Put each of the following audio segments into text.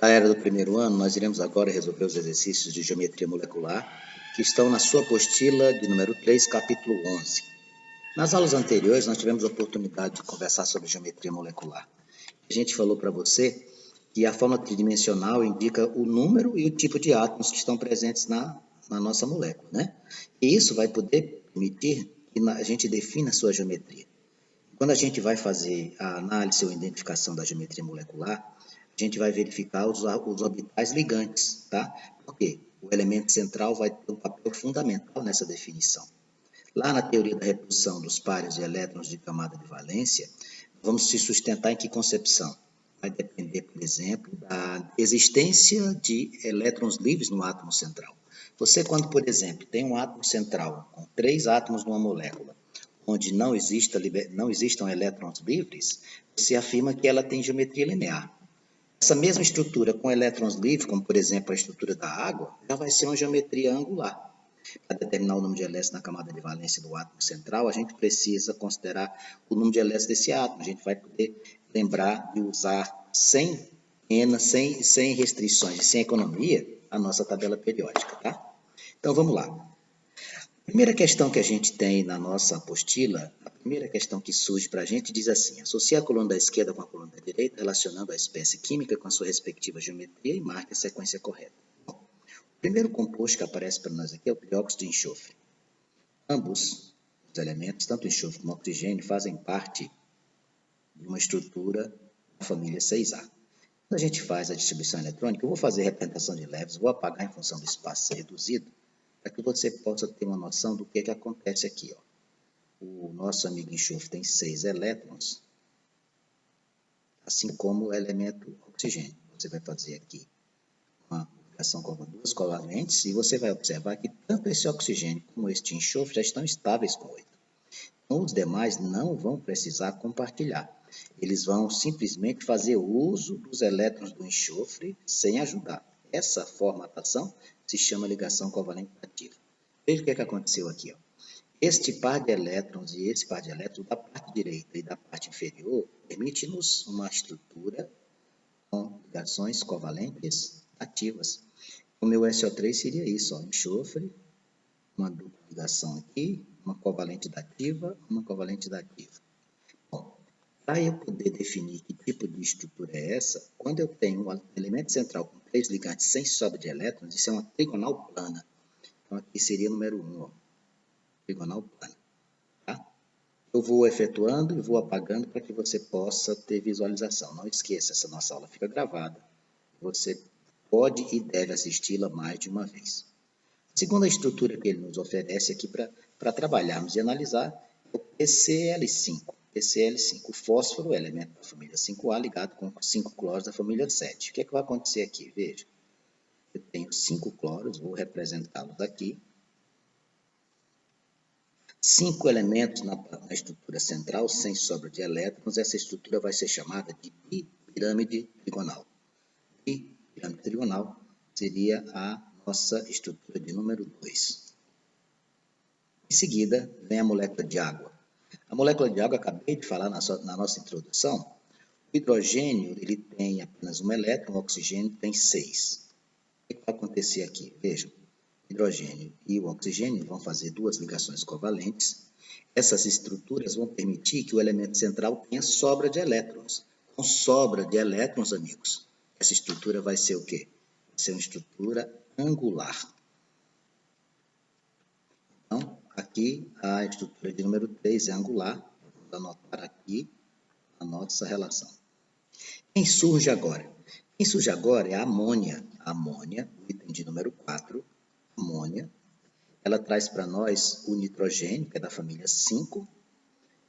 Galera do primeiro ano, nós iremos agora resolver os exercícios de geometria molecular que estão na sua apostila de número 3, capítulo 11. Nas aulas anteriores, nós tivemos a oportunidade de conversar sobre geometria molecular. A gente falou para você que a forma tridimensional indica o número e o tipo de átomos que estão presentes na nossa molécula, né? E isso vai poder permitir que a gente defina a sua geometria. Quando a gente vai fazer a análise ou identificação da geometria molecular, a gente vai verificar os orbitais ligantes, tá? Porque o elemento central vai ter um papel fundamental nessa definição. Lá na teoria da repulsão dos pares de elétrons de camada de valência, vamos se sustentar em que concepção? Vai depender, por exemplo, da existência de elétrons livres no átomo central. Você, quando, por exemplo, tem um átomo central com 3 átomos numa molécula, onde não existam elétrons livres, você afirma que ela tem geometria linear. Essa mesma estrutura com elétrons livres, como por exemplo a estrutura da água, já vai ser uma geometria angular. Para determinar o número de elétrons na camada de valência do átomo central, a gente precisa considerar o número de elétrons desse átomo. A gente vai poder lembrar de usar sem restrições e sem economia a nossa tabela periódica, tá? Então vamos lá. A primeira questão que a gente tem na nossa apostila, a primeira questão que surge para a gente diz assim: associe a coluna da esquerda com a coluna da direita, relacionando a espécie química com a sua respectiva geometria e marque a sequência correta. Bom, o primeiro composto que aparece para nós aqui é o trióxido de enxofre. Ambos os elementos, tanto o enxofre como o oxigênio, fazem parte de uma estrutura da família 6A. Quando a gente faz a distribuição eletrônica, eu vou fazer representação de leves, vou apagar em função do espaço ser reduzido, para que você possa ter uma noção do que acontece aqui. Ó. O nosso amigo enxofre tem 6 elétrons, assim como o elemento oxigênio. Você vai fazer aqui uma ligação com duas covalentes e você vai observar que tanto esse oxigênio como este enxofre já estão estáveis com 8. Então, os demais não vão precisar compartilhar. Eles vão simplesmente fazer uso dos elétrons do enxofre sem ajudar. Essa formatação se chama ligação covalente ativa. Veja o que aconteceu aqui. Ó. Este par de elétrons e esse par de elétrons da parte direita e da parte inferior permite-nos uma estrutura com ligações covalentes ativas. O meu SO3 seria isso, ó, enxofre, uma dupla ligação aqui, uma covalente dativa, uma covalente dativa. Bom, para eu poder definir que tipo de estrutura é essa, quando eu tenho um elemento central com 3 ligantes sem sobra de elétrons, isso é uma trigonal plana. Então, aqui seria o número 1, ó, trigonal plana. Tá? Eu vou efetuando e vou apagando para que você possa ter visualização. Não esqueça, essa nossa aula fica gravada. Você pode e deve assisti-la mais de uma vez. A segunda estrutura que ele nos oferece aqui para trabalharmos e analisar é o PCl5. PCl5, o fósforo é elemento da família 5A ligado com 5 cloros da família 7. O que é que vai acontecer aqui? Veja, eu tenho 5 cloros, vou representá-los aqui. 5 elementos na estrutura central, sem sobra de elétrons, essa estrutura vai ser chamada de bipirâmide trigonal. Bipirâmide trigonal seria a nossa estrutura de número 2. Em seguida, vem a molécula de água. A molécula de água, acabei de falar na nossa introdução, o hidrogênio ele tem apenas um elétron, o oxigênio tem 6. O que vai acontecer aqui? Vejam, o hidrogênio e o oxigênio vão fazer 2 ligações covalentes. Essas estruturas vão permitir que o elemento central tenha sobra de elétrons. Com sobra de elétrons, amigos, essa estrutura vai ser o quê? Vai ser uma estrutura angular. Então, aqui a estrutura de número 3 é angular. Vamos anotar aqui a nossa relação. Quem surge agora? Quem surge agora é a amônia. A amônia, o item de número 4, amônia. Ela traz para nós o nitrogênio, que é da família 5,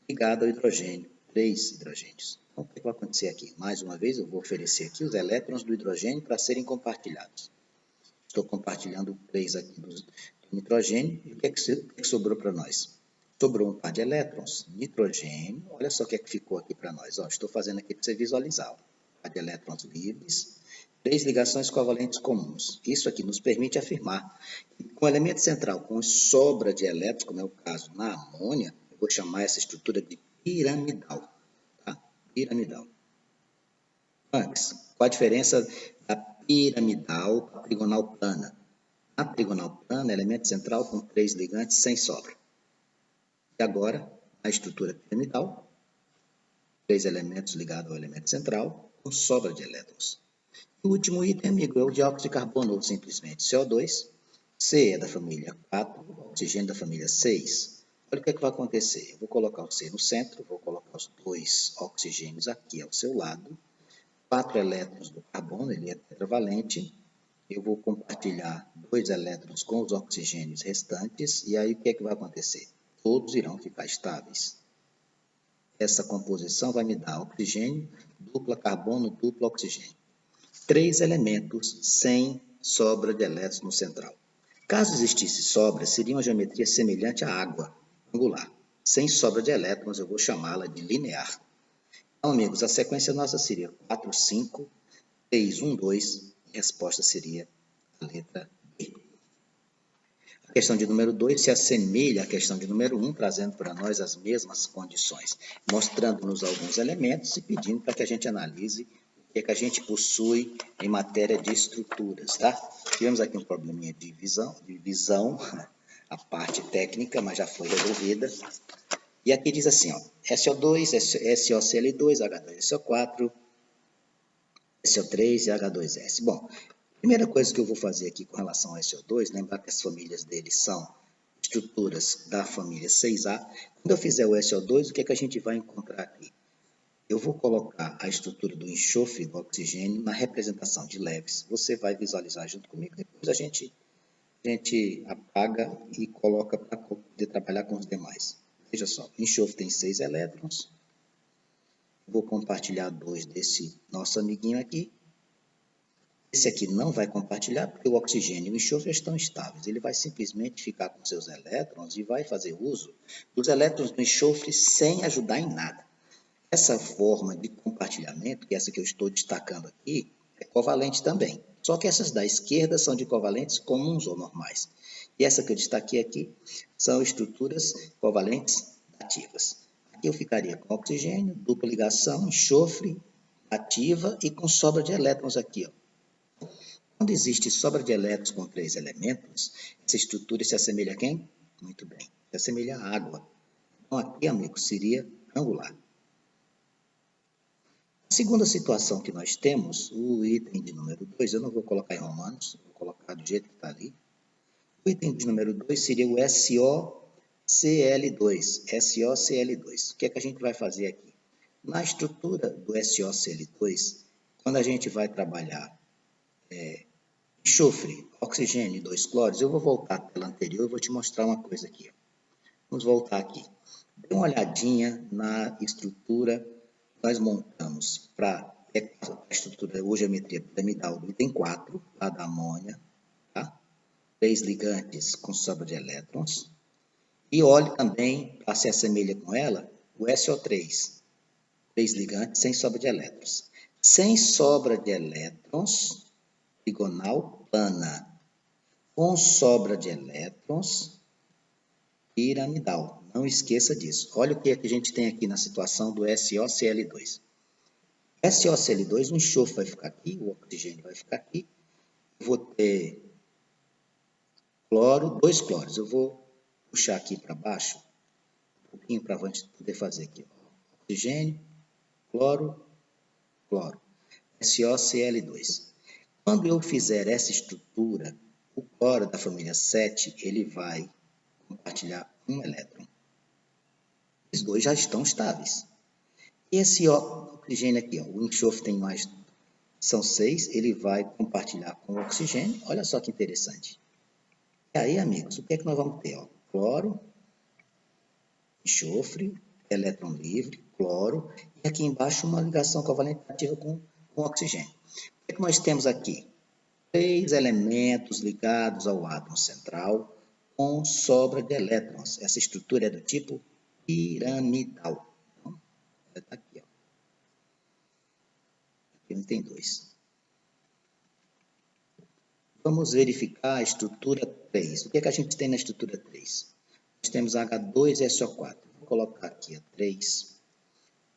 ligado ao hidrogênio, 3 hidrogênios. Então, o que vai acontecer aqui? Mais uma vez, eu vou oferecer aqui os elétrons do hidrogênio para serem compartilhados. Estou compartilhando 3 aqui do nitrogênio. E o que sobrou para nós? Sobrou um par de elétrons, nitrogênio. Olha só o que ficou aqui para nós. Ó, estou fazendo aqui para você visualizar. Ó. Par de elétrons livres, 3 ligações covalentes comuns. Isso aqui nos permite afirmar que com o elemento central com sobra de elétrons, como é o caso na amônia, eu vou chamar essa estrutura de piramidal. Tá? Piramidal. Max, qual a diferença da piramidal para a trigonal plana? A trigonal plana, elemento central com 3 ligantes sem sobra. E agora, a estrutura piramidal, 3 elementos ligados ao elemento central, com sobra de elétrons. O último item, amigo, é o dióxido de carbono, ou simplesmente CO2. C é da família 4, oxigênio da família 6. Olha o que é que vai acontecer. Eu vou colocar o C no centro, vou colocar os 2 oxigênios aqui ao seu lado. 4 elétrons do carbono, ele é tetravalente. Eu vou compartilhar 2 elétrons com os oxigênios restantes. E aí o que é que vai acontecer? Todos irão ficar estáveis. Essa composição vai me dar oxigênio, dupla carbono, dupla oxigênio. 3 elementos sem sobra de elétrons no central. Caso existisse sobra, seria uma geometria semelhante à água, angular. Sem sobra de elétrons, eu vou chamá-la de linear. Então, amigos, a sequência nossa seria 4, 5, 3, 1, 2. E a resposta seria a letra B. A questão de número 2 se assemelha à questão de número 1, trazendo para nós as mesmas condições, mostrando-nos alguns elementos e pedindo para que a gente analise o que a gente possui em matéria de estruturas, tá? Tivemos aqui um probleminha de visão, a parte técnica, mas já foi resolvida. E aqui diz assim, ó, SO2, SOCl2, H2SO4, SO3 e H2S. Bom, primeira coisa que eu vou fazer aqui com relação ao SO2, lembrar que as famílias dele são estruturas da família 6A. Quando eu fizer o SO2, o que é que a gente vai encontrar aqui? Eu vou colocar a estrutura do enxofre do oxigênio na representação de leves. Você vai visualizar junto comigo, depois a gente apaga e coloca para poder trabalhar com os demais. Veja só, o enxofre tem 6 elétrons. Vou compartilhar 2 desse nosso amiguinho aqui. Esse aqui não vai compartilhar porque o oxigênio e o enxofre estão estáveis. Ele vai simplesmente ficar com seus elétrons e vai fazer uso dos elétrons do enxofre sem ajudar em nada. Essa forma de compartilhamento, que é essa que eu estou destacando aqui, é covalente também. Só que essas da esquerda são de covalentes comuns ou normais. E essa que eu destaquei aqui são estruturas covalentes ativas. Aqui eu ficaria com oxigênio, dupla ligação, enxofre, ativa e com sobra de elétrons aqui, ó. Quando existe sobra de elétrons com 3 elementos, essa estrutura se assemelha a quem? Muito bem, se assemelha à água. Então aqui, amigo, seria angular. A segunda situação que nós temos, o item de número 2, eu não vou colocar em romanos, vou colocar do jeito que está ali. O item de número 2 seria o SOCl2. SOCl2. O que é que a gente vai fazer aqui? Na estrutura do SOCl2, quando a gente vai trabalhar enxofre, oxigênio e 2 cloros, eu vou voltar à tela anterior e vou te mostrar uma coisa aqui. Vamos voltar aqui. Dê uma olhadinha na estrutura nós montamos para a estrutura ou geometria piramidal do item 4, lá da amônia, tá? 3 ligantes com sobra de elétrons. E olhe também, para se assemelhar com ela, o SO3, 3 ligantes sem sobra de elétrons. Sem sobra de elétrons, trigonal plana. Com sobra de elétrons, piramidal. Não esqueça disso. Olha o que a gente tem aqui na situação do SOCl2. SOCl2, o enxofre vai ficar aqui, o oxigênio vai ficar aqui. Eu vou ter cloro, 2 cloros. Eu vou puxar aqui para baixo, um pouquinho para a gente poder fazer aqui. Oxigênio, cloro, cloro. SOCl2. Quando eu fizer essa estrutura, o cloro da família 7, ele vai compartilhar um elétron. Os dois já estão estáveis. Esse oxigênio aqui, ó, o enxofre tem mais, são 6, ele vai compartilhar com o oxigênio. Olha só que interessante. E aí, amigos, o que é que nós vamos ter? Ó? Cloro, enxofre, elétron livre, cloro, e aqui embaixo uma ligação covalente ativa com oxigênio. O que é que nós temos aqui? 3 elementos ligados ao átomo central com sobra de elétrons. Essa estrutura é do tipo piramidal. Então, está aqui, ó. Aqui tem 2. Vamos verificar a estrutura 3. O que é que a gente tem na estrutura 3? Nós temos H2SO4. Vou colocar aqui a 3.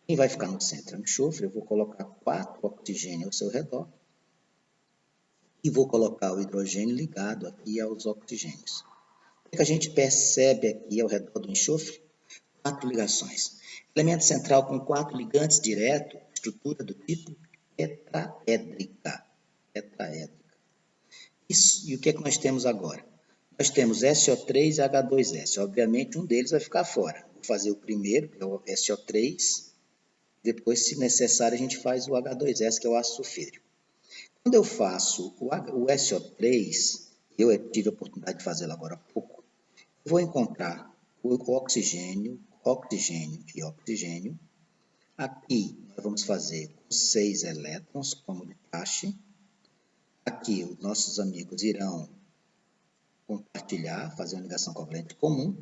Quem vai ficar no centro é o enxofre. Eu vou colocar 4 oxigênios ao seu redor. E vou colocar o hidrogênio ligado aqui aos oxigênios. O que a gente percebe aqui ao redor do enxofre? 4 ligações. Elemento central com 4 ligantes direto, estrutura do tipo tetraédrica. E o que é que nós temos agora? Nós temos SO3 e H2S. Obviamente, um deles vai ficar fora. Vou fazer o primeiro, que é o SO3. Depois, se necessário, a gente faz o H2S, que é o ácido sulfídrico. Quando eu faço o SO3, eu tive a oportunidade de fazê-lo agora há pouco, eu vou encontrar o oxigênio e oxigênio. Aqui, nós vamos fazer com 6 elétrons, como de praxe. Aqui, os nossos amigos irão compartilhar, fazer uma ligação covalente comum,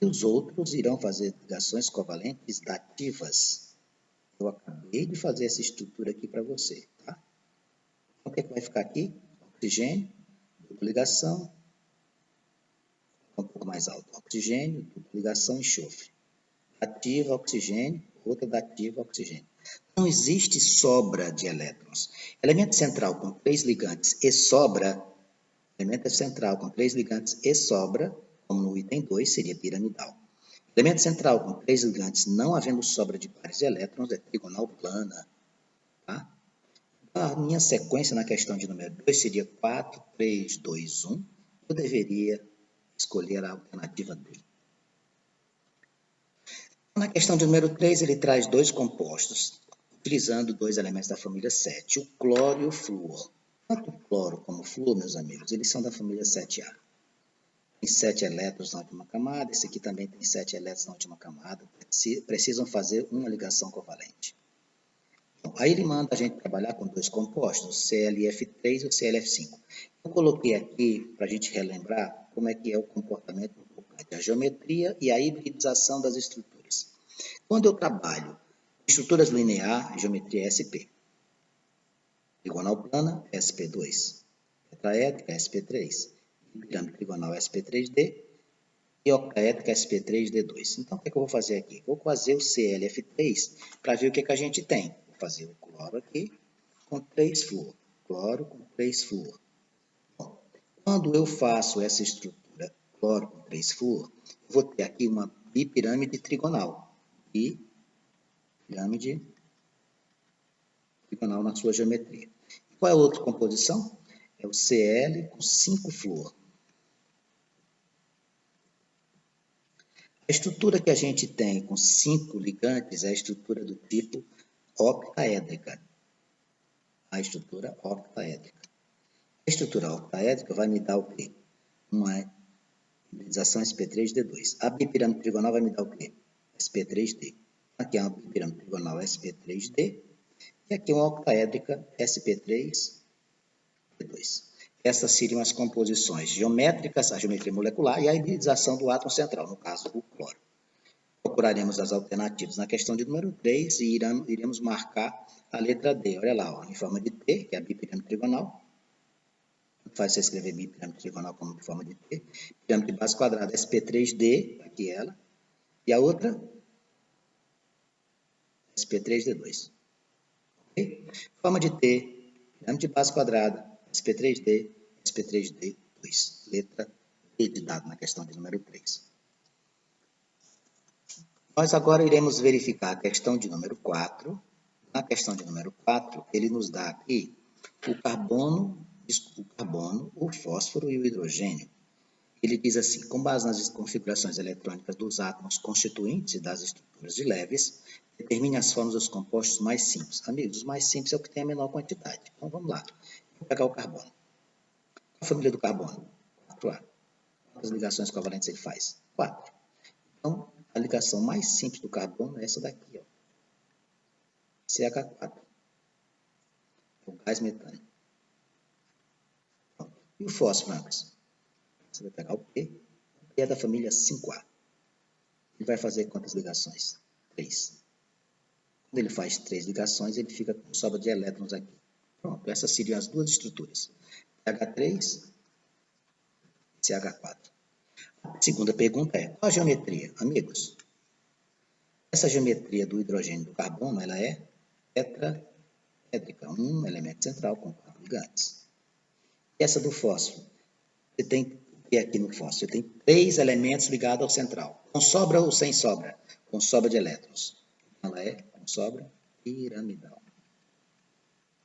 e os outros irão fazer ligações covalentes dativas. Eu acabei de fazer essa estrutura aqui para você, tá? Então, o que é que vai ficar aqui? Oxigênio, dupla ligação, um pouco mais alto, oxigênio, dupla ligação, enxofre. Dativa, oxigênio, outra dativa, oxigênio. Não existe sobra de elétrons. Elemento central com 3 ligantes e sobra, elemento central com 3 ligantes e sobra, como no item 2, seria piramidal. Elemento central com 3 ligantes, não havendo sobra de pares de elétrons, é trigonal plana. Tá? A minha sequência na questão de número 2 seria 4, 3, 2, 1. Eu deveria escolher a alternativa D. Na questão de número 3, ele traz 2 compostos, utilizando 2 elementos da família 7, o cloro e o flúor. Tanto o cloro como o flúor, meus amigos, eles são da família 7A. Tem 7 elétrons na última camada, esse aqui também tem 7 elétrons na última camada, precisam fazer uma ligação covalente. Então, aí ele manda a gente trabalhar com 2 compostos, o ClF3 e o ClF5. Eu coloquei aqui, para a gente relembrar, como é que é o comportamento a geometria e a hibridização das estruturas. Quando eu trabalho estruturas lineares, a geometria é SP. Trigonal plana, SP2. Tetraédrica, SP3. Pirâmide trigonal, SP3D. E octaédrica, SP3D2. Então, o que é que eu vou fazer aqui? Vou fazer o ClF3 para ver o que é que a gente tem. Vou fazer o cloro aqui com 3 flúor. Cloro com 3 flúor. Bom, quando eu faço essa estrutura cloro com 3 flúor, vou ter aqui uma bipirâmide trigonal. Bipirâmide trigonal na sua geometria. Qual é a outra composição? É o Cl com 5 flúor. A estrutura que a gente tem com 5 ligantes é a estrutura do tipo octaédrica. A estrutura octaédrica. A estrutura octaédrica vai me dar o quê? Uma hibridização SP3D2. A bipirâmide trigonal vai me dar o quê? SP3D. Aqui é uma bipirâmide trigonal SP3D. E aqui uma octaédrica SP3D2. Essas seriam as composições geométricas, a geometria molecular e a hibridização do átomo central, no caso do cloro. Procuraremos as alternativas na questão de número 3 e iremos marcar a letra D. Olha lá, ó, em forma de T, que é a bipirâmide trigonal. Faz você escrever bipirâmide trigonal como forma de T. Pirâmide de base quadrada, SP3D, aqui ela. E a outra, SP3D2. Ok? Forma de T, pirâmide de base quadrada, SP3D, SP3D2. Letra D de dado na questão de número 3. Nós agora iremos verificar a questão de número 4. Na questão de número 4, ele nos dá aqui o carbono, o fósforo e o hidrogênio. Ele diz assim, com base nas configurações eletrônicas dos átomos constituintes e das estruturas de leves, determine as formas dos compostos mais simples. Amigos, os mais simples é o que tem a menor quantidade. Então, vamos lá. Vou pegar o carbono. A família do carbono? 4A. Quantas ligações covalentes ele faz? 4. Então, a ligação mais simples do carbono é essa daqui, ó. CH4. O gás metânico. E o fósforo, Lucas? Você vai pegar o P. O P é da família 5A. Ele vai fazer quantas ligações? 3. Quando ele faz 3 ligações, ele fica com sobra de elétrons aqui. Pronto, essas seriam as duas estruturas. CH3 e CH4. A segunda pergunta é, qual a geometria? Amigos, Essa geometria do hidrogênio e do carbono, ela é tetraédrica, um elemento central com 4 ligantes. E essa do fósforo, você tem o que aqui no fósforo? Você tem 3 elementos ligados ao central. Com sobra ou sem sobra? Com sobra de elétrons. Ela é com sobra piramidal.